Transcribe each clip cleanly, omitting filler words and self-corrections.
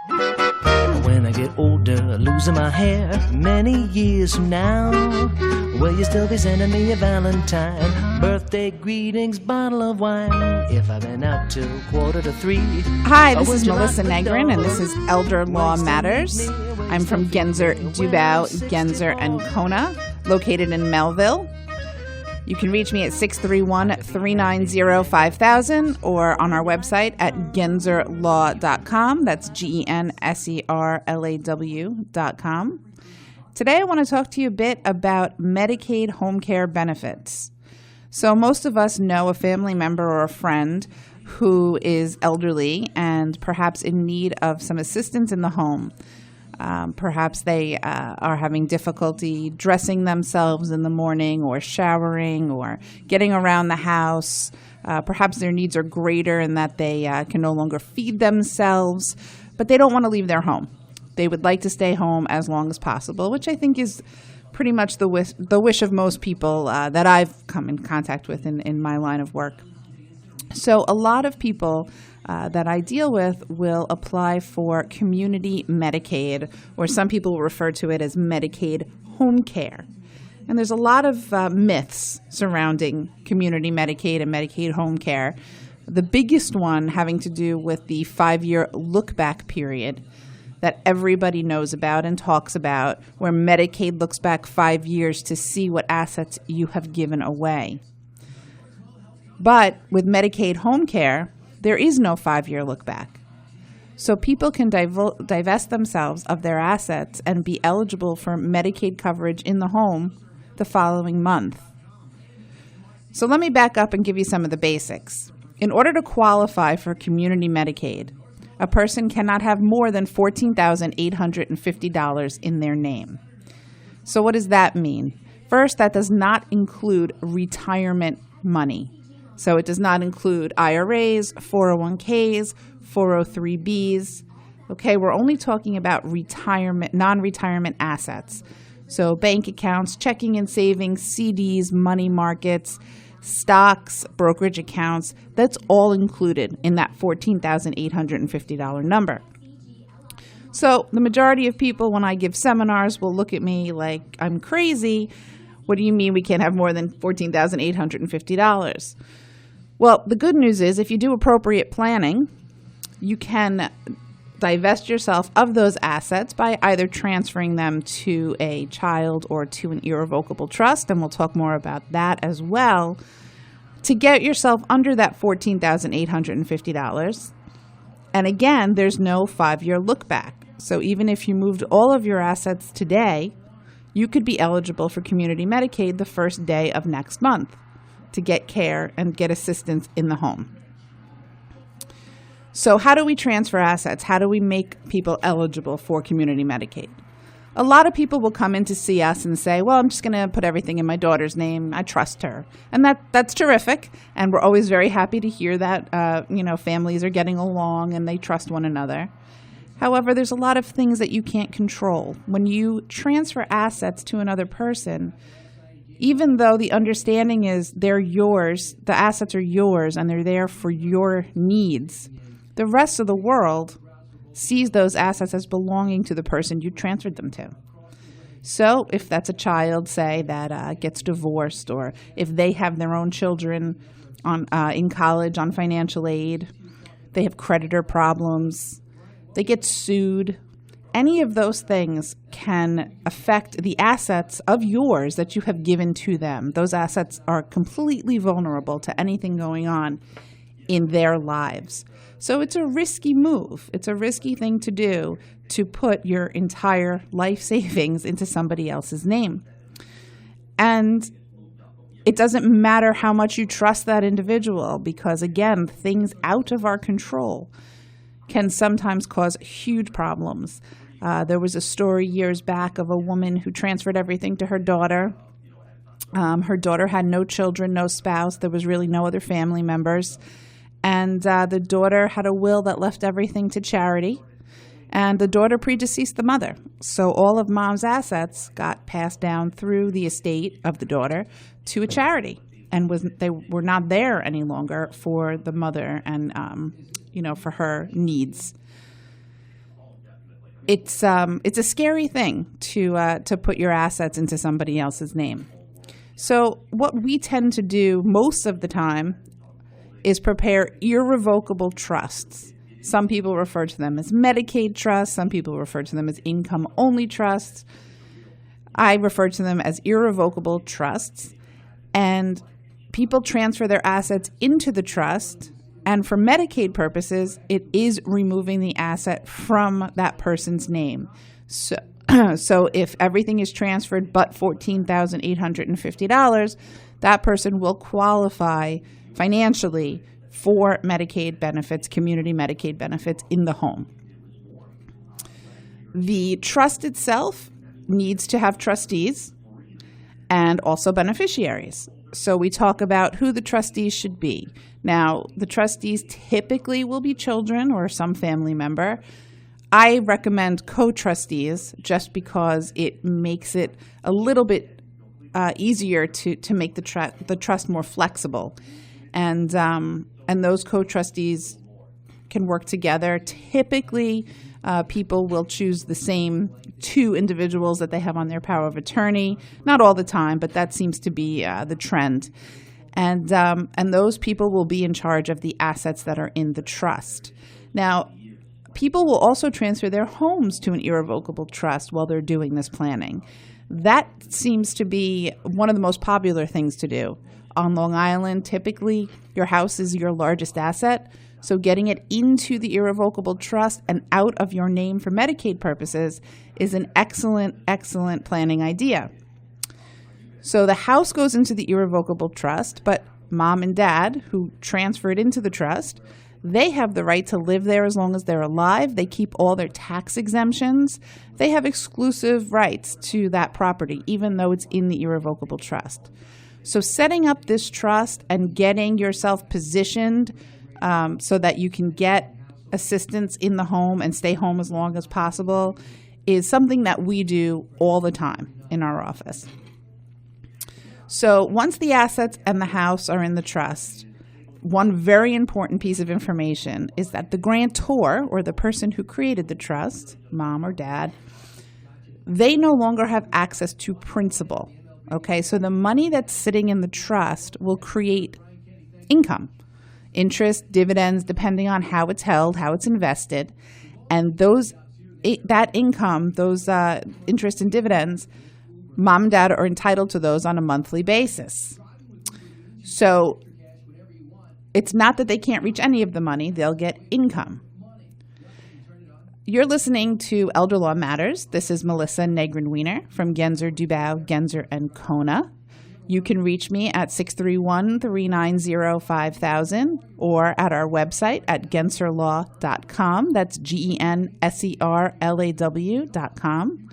When I get older, losing my hair many years from now, will you still be sending me a Valentine? Birthday greetings, bottle of wine. If I've been out till 2:45. Hi, this is Melissa Negrin, and this is Elder Law Matters. I'm from Genzer, Dubau, Genzer, and Kona, located in Melville. You can reach me at 631-390-5000 or on our website at genzerlaw.com. That's GENSERLAW.com. Today I want to talk to you a bit about Medicaid home care benefits. So most of us know a family member or a friend who is elderly and perhaps in need of some assistance in the home. Perhaps they are having difficulty dressing themselves in the morning or showering or getting around the house. Perhaps their needs are greater in that they can no longer feed themselves, but they don't want to leave their home. They would like to stay home as long as possible, which I think is pretty much the wish of most people that I've come in contact with in my line of work. So a lot of people that I deal with will apply for community Medicaid, or some people will refer to it as Medicaid home care. And there's a lot of myths surrounding community Medicaid and Medicaid home care. The biggest one having to do with the 5-year look-back period that everybody knows about and talks about, where Medicaid looks back 5 years to see what assets you have given away. But with Medicaid home care, there is no 5-year look back. So people can divest themselves of their assets and be eligible for Medicaid coverage in the home the following month. So let me back up and give you some of the basics. In order to qualify for community Medicaid, a person cannot have more than $14,850 in their name. So what does that mean? First, that does not include retirement money. So it does not include IRAs, 401ks, 403bs. Okay, we're only talking about non-retirement assets. So bank accounts, checking and savings, CDs, money markets, stocks, brokerage accounts, that's all included in that $14,850 number. So the majority of people, when I give seminars, will look at me like I'm crazy. What do you mean we can't have more than $14,850? Well, the good news is if you do appropriate planning, you can divest yourself of those assets by either transferring them to a child or to an irrevocable trust, and we'll talk more about that as well, to get yourself under that $14,850. And again, there's no 5-year look back. So even if you moved all of your assets today, you could be eligible for community Medicaid the first day of next month to get care and get assistance in the home. So how do we transfer assets? How do we make people eligible for community Medicaid? A lot of people will come in to see us and say, well, I'm just going to put everything in my daughter's name. I trust her. And that's terrific. And we're always very happy to hear that, families are getting along and they trust one another. However, there's a lot of things that you can't control. When you transfer assets to another person, even though the understanding is they're yours, the assets are yours, and they're there for your needs, the rest of the world sees those assets as belonging to the person you transferred them to. So if that's a child, say, that gets divorced, or if they have their own children in college on financial aid, they have creditor problems, they get sued, any of those things can affect the assets of yours that you have given to them. Those assets are completely vulnerable to anything going on in their lives. So it's a risky move. It's a risky thing to do, to put your entire life savings into somebody else's name. And it doesn't matter how much you trust that individual, because again, things out of our control can sometimes cause huge problems. There was a story years back of a woman who transferred everything to her daughter. Her daughter had no children, no spouse. There was really no other family members. And the daughter had a will that left everything to charity. And the daughter predeceased the mother. So all of mom's assets got passed down through the estate of the daughter to a charity. And they were not there any longer for the mother and, for her needs. it's a scary thing to put your assets into somebody else's name. So what we tend to do most of the time is prepare irrevocable trusts. Some people refer to them as Medicaid trusts. Some people refer to them as income-only trusts. I refer to them as irrevocable trusts. And people transfer their assets into the trust. And for Medicaid purposes, it is removing the asset from that person's name. So if everything is transferred but $14,850, that person will qualify financially for Medicaid benefits, community Medicaid benefits in the home. The trust itself needs to have trustees and also beneficiaries. So we talk about who the trustees should be. Now, the trustees typically will be children or some family member. I recommend co-trustees just because it makes it a little bit easier to make the trust more flexible. And those co-trustees can work together. Typically, people will choose the same two individuals that they have on their power of attorney. Not all the time, but that seems to be the trend. And those people will be in charge of the assets that are in the trust. Now, people will also transfer their homes to an irrevocable trust while they're doing this planning. That seems to be one of the most popular things to do. On Long Island, typically your house is your largest asset, so getting it into the irrevocable trust and out of your name for Medicaid purposes is an excellent, excellent planning idea. So the house goes into the irrevocable trust, but mom and dad, who transfer it into the trust, they have the right to live there as long as they're alive. They keep all their tax exemptions. They have exclusive rights to that property, even though it's in the irrevocable trust. So setting up this trust and getting yourself positioned so that you can get assistance in the home and stay home as long as possible is something that we do all the time in our office. So once the assets and the house are in the trust, one very important piece of information is that the grantor, or the person who created the trust, mom or dad, they no longer have access to principal. Okay, so the money that's sitting in the trust will create income, interest, dividends, depending on how it's held, how it's invested. And that income, those interest and dividends, mom and dad are entitled to those on a monthly basis. So it's not that they can't reach any of the money, they'll get income. You're listening to Elder Law Matters. This is Melissa Negrin-Wiener from Genzer, Dubow, Genzer, and Kona. You can reach me at 631-390-5000 or at our website at genserlaw.com. That's GENSERLAW.com.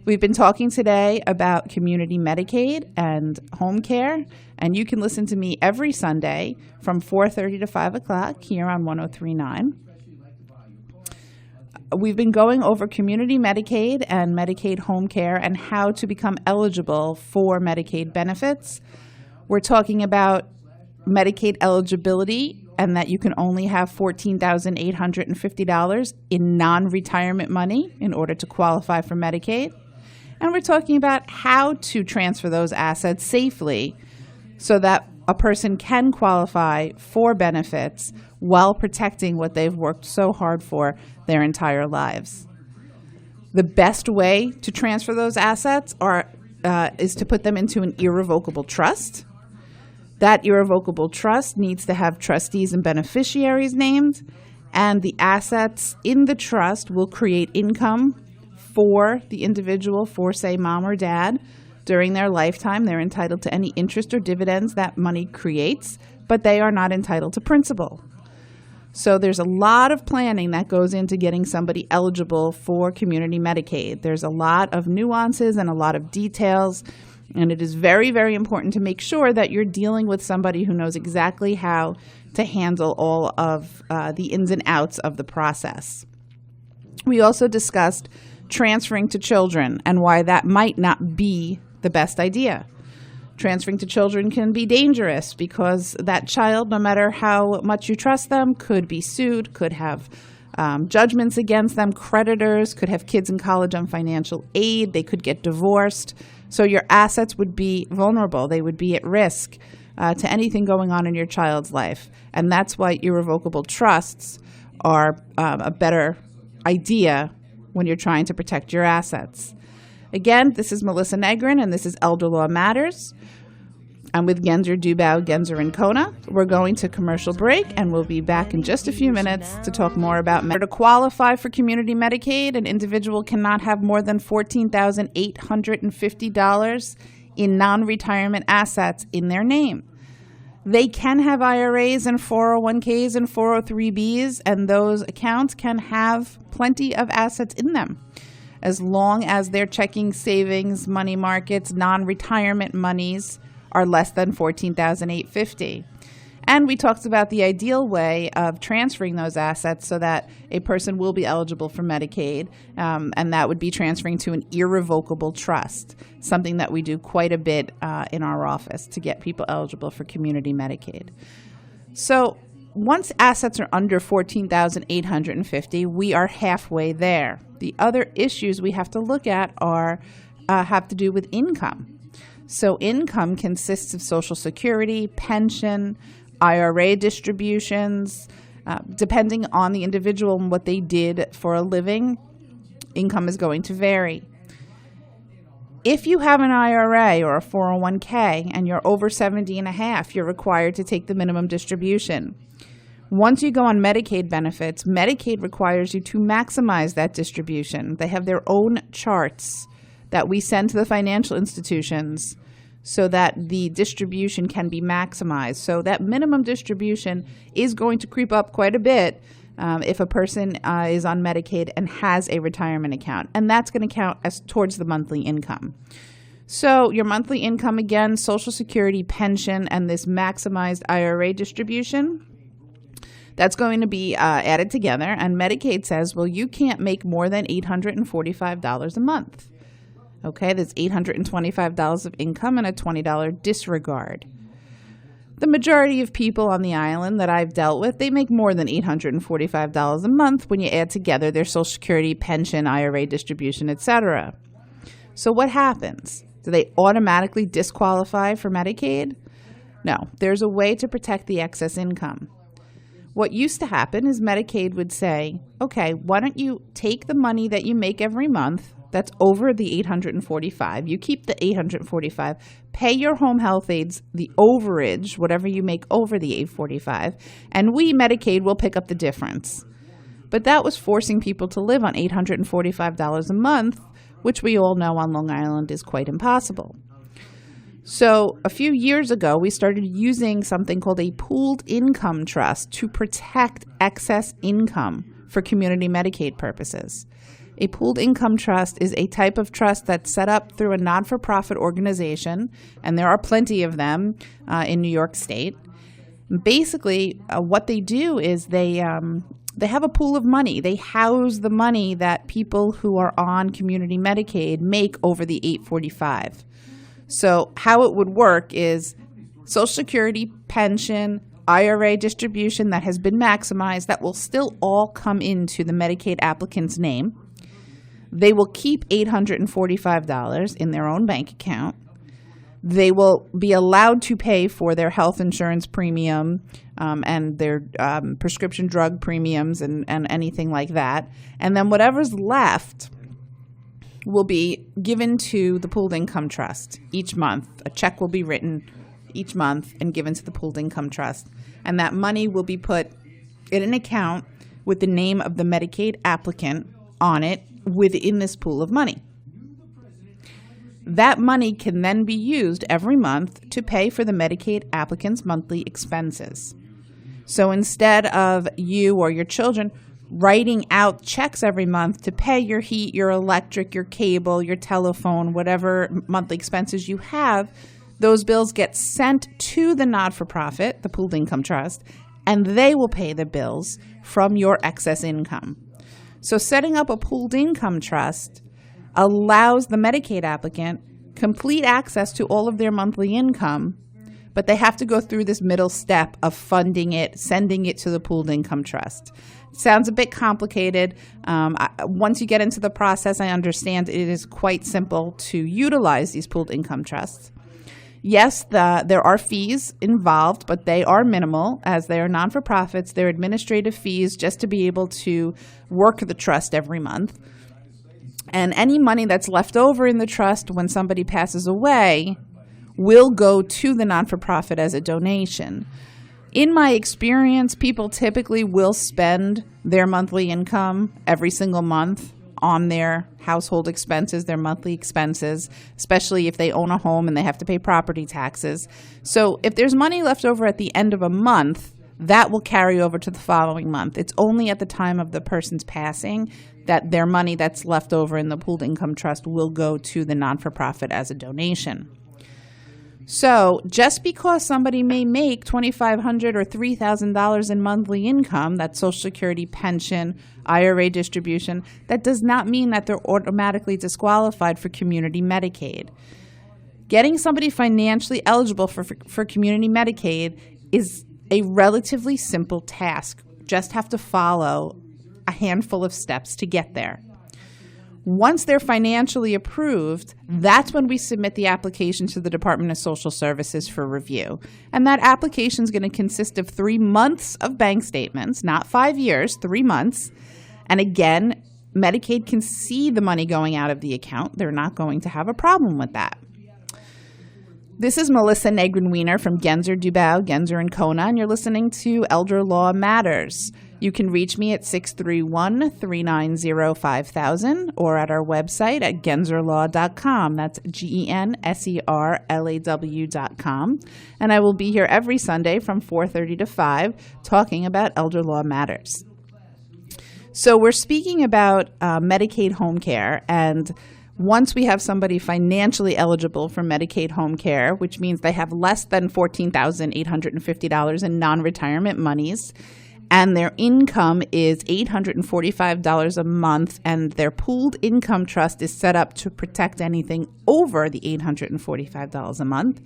We've been talking today about community Medicaid and home care, and you can listen to me every Sunday from 4:30 to 5 o'clock here on 103.9. We've been going over community Medicaid and Medicaid home care and how to become eligible for Medicaid benefits. We're talking about Medicaid eligibility and that you can only have $14,850 in non-retirement money in order to qualify for Medicaid. And we're talking about how to transfer those assets safely so that a person can qualify for benefits while protecting what they've worked so hard for their entire lives. The best way to transfer those assets is to put them into an irrevocable trust. That irrevocable trust needs to have trustees and beneficiaries named, and the assets in the trust will create income for the individual, for, say, mom or dad. During their lifetime, they're entitled to any interest or dividends that money creates, but they are not entitled to principal. So there's a lot of planning that goes into getting somebody eligible for community Medicaid. There's a lot of nuances and a lot of details, and it is very, very important to make sure that you're dealing with somebody who knows exactly how to handle all of the ins and outs of the process. We also discussed transferring to children and why that might not be the best idea. Transferring to children can be dangerous because that child, no matter how much you trust them, could be sued, could have judgments against them. Creditors could have kids in college on financial aid. They could get divorced. So your assets would be vulnerable. They would be at risk to anything going on in your child's life. And that's why irrevocable trusts are a better idea when you're trying to protect your assets. Again, this is Melissa Negrin, and this is Elder Law Matters. I'm with Genzer Dubau, Genzer and Kona. We're going to commercial break, and we'll be back in just a few minutes to talk more about to qualify for community Medicaid. An individual cannot have more than $14,850 in non-retirement assets in their name. They can have IRAs and 401ks and 403bs, and those accounts can have plenty of assets in them, as long as their checking, savings, money markets, non-retirement monies are less than $14,850. And we talked about the ideal way of transferring those assets so that a person will be eligible for Medicaid, and that would be transferring to an irrevocable trust, something that we do quite a bit in our office to get people eligible for community Medicaid. So once assets are under $14,850, we are halfway there. The other issues we have to look at have to do with income. So income consists of Social Security, pension, IRA distributions. Depending on the individual and what they did for a living, income is going to vary. If you have an IRA or a 401k and you're over 70 and a half, you're required to take the minimum distribution. Once you go on Medicaid benefits, Medicaid requires you to maximize that distribution. They have their own charts that we send to the financial institutions so that the distribution can be maximized. So that minimum distribution is going to creep up quite a bit if a person is on Medicaid and has a retirement account. And that's going to count as towards the monthly income. So your monthly income, again, Social Security, pension, and this maximized IRA distribution, that's going to be added together. And Medicaid says, well, you can't make more than $845 a month. Okay, that's $825 of income and a $20 disregard. The majority of people on the island that I've dealt with, they make more than $845 a month when you add together their Social Security, pension, IRA distribution, etc. So what happens? Do they automatically disqualify for Medicaid? No, there's a way to protect the excess income. What used to happen is Medicaid would say, okay, why don't you take the money that you make every month that's over the $845, you keep the $845, pay your home health aides the overage, whatever you make over the $845, and we, Medicaid, will pick up the difference. But that was forcing people to live on $845 a month, which we all know on Long Island is quite impossible. So a few years ago, we started using something called a pooled income trust to protect excess income for community Medicaid purposes. A pooled income trust is a type of trust that's set up through a not-for-profit organization, and there are plenty of them in New York State. Basically, what they do is they have a pool of money. They house the money that people who are on community Medicaid make over the $845. So how it would work is Social Security, pension, IRA distribution that has been maximized, that will still all come into the Medicaid applicant's name. They will keep $845 in their own bank account. They will be allowed to pay for their health insurance premium and their prescription drug premiums and anything like that. And then whatever's left will be given to the pooled income trust each month. A check will be written each month and given to the pooled income trust. And that money will be put in an account with the name of the Medicaid applicant on it within this pool of money. That money can then be used every month to pay for the Medicaid applicant's monthly expenses. So instead of you or your children writing out checks every month to pay your heat, your electric, your cable, your telephone, whatever monthly expenses you have, those bills get sent to the not-for-profit, the pooled income trust, and they will pay the bills from your excess income. So setting up a pooled income trust allows the Medicaid applicant complete access to all of their monthly income, but they have to go through this middle step of funding it, sending it to the pooled income trust. It sounds a bit complicated. Once you get into the process, I understand it is quite simple to utilize these pooled income trusts. Yes, there are fees involved, but they are minimal as they are non-for-profits. They're administrative fees just to be able to work the trust every month. And any money that's left over in the trust when somebody passes away will go to the non-for-profit as a donation. In my experience, people typically will spend their monthly income every single month on their household expenses, their monthly expenses, especially if they own a home and they have to pay property taxes. So if there's money left over at the end of a month, that will carry over to the following month. It's only at the time of the person's passing that their money that's left over in the pooled income trust will go to the non-for-profit as a donation. So just because somebody may make $2,500 or $3,000 in monthly income, that's Social Security, pension, IRA distribution, that does not mean that they're automatically disqualified for community Medicaid. Getting somebody financially eligible for community Medicaid is a relatively simple task. Just have to follow a handful of steps to get there. Once they're financially approved, that's when we submit the application to the Department of Social Services for review. And that application is going to consist of 3 months of bank statements, not 5 years, 3 months. And again, Medicaid can see the money going out of the account. They're not going to have a problem with that. This is Melissa Negrin-Weiner from Genzer Dubau, Genzer & Kona, and you're listening to Elder Law Matters. You can reach me at 631-390-5000 or at our website at genzerlaw.com. That's GENSERLAW.com. And I will be here every Sunday from 4:30 to 5 talking about Elder Law Matters. So we're speaking about Medicaid home care, and once we have somebody financially eligible for Medicaid home care, which means they have less than $14,850 in non-retirement monies, and their income is $845 a month, and their pooled income trust is set up to protect anything over the $845 a month,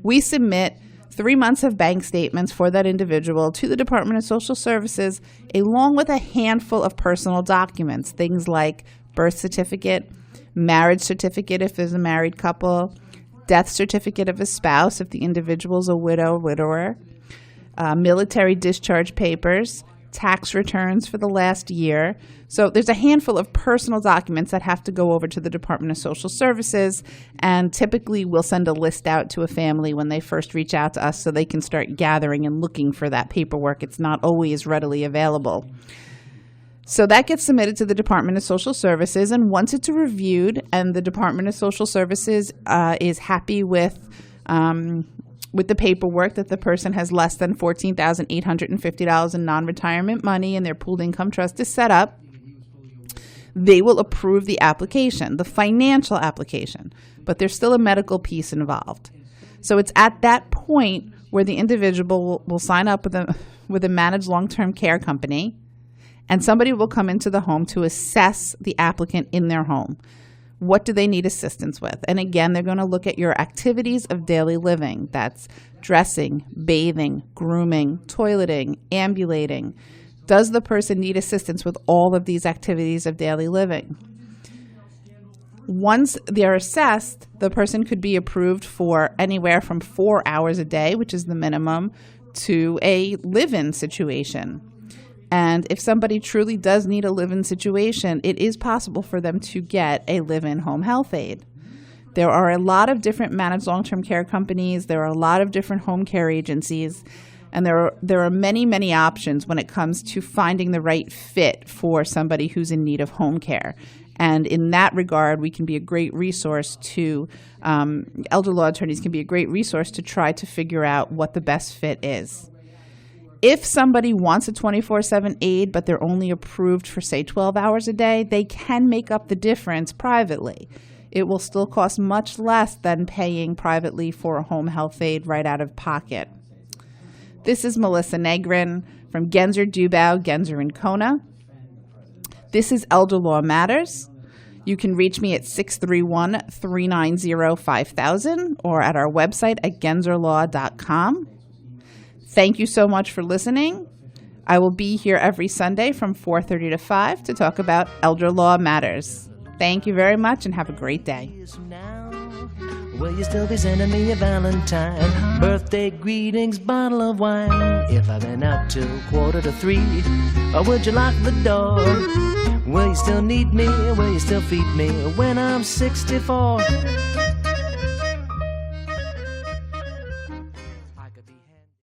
we submit 3 months of bank statements for that individual to the Department of Social Services, along with a handful of personal documents, things like birth certificate, marriage certificate if there's a married couple, death certificate of a spouse if the individual is a widow or widower, military discharge papers, tax returns for the last year. So there's a handful of personal documents that have to go over to the Department of Social Services, and typically we'll send a list out to a family when they first reach out to us so they can start gathering and looking for that paperwork. It's not always readily available. So that gets submitted to the Department of Social Services, and once it's reviewed and the Department of Social Services is happy with the paperwork that the person has less than $14,850 in non-retirement money and their pooled income trust is set up, they will approve the application, the financial application, but there's still a medical piece involved. So it's at that point where the individual will sign up with a managed long-term care company, and somebody will come into the home to assess the applicant in their home. What do they need assistance with? And again, they're going to look at your activities of daily living. That's dressing, bathing, grooming, toileting, ambulating. Does the person need assistance with all of these activities of daily living? Once they're assessed, the person could be approved for anywhere from 4 hours a day, which is the minimum, to a live-in situation. And if somebody truly does need a live-in situation, it is possible for them to get a live-in home health aide. There are a lot of different managed long-term care companies. There are a lot of different home care agencies. And there are many, many options when it comes to finding the right fit for somebody who's in need of home care. And in that regard, we can be a great resource to, elder law attorneys can be a great resource to try to figure out what the best fit is. If somebody wants a 24/7 aide, but they're only approved for, say, 12 hours a day, they can make up the difference privately. It will still cost much less than paying privately for a home health aide right out of pocket. This is Melissa Negrin from Genzer Dubau, Genzer & Kona. This is Elder Law Matters. You can reach me at 631-390-5000 or at our website at genzerlaw.com. Thank you so much for listening. I will be here every Sunday from 4:30 to 5 to talk about elder law matters. Thank you very much and have a great day. Will you still be sending me a Valentine? Birthday greetings, bottle of wine. If I've been out till 2:45, or would you lock the door? Will you still need me? Will you still feed me when I'm 64?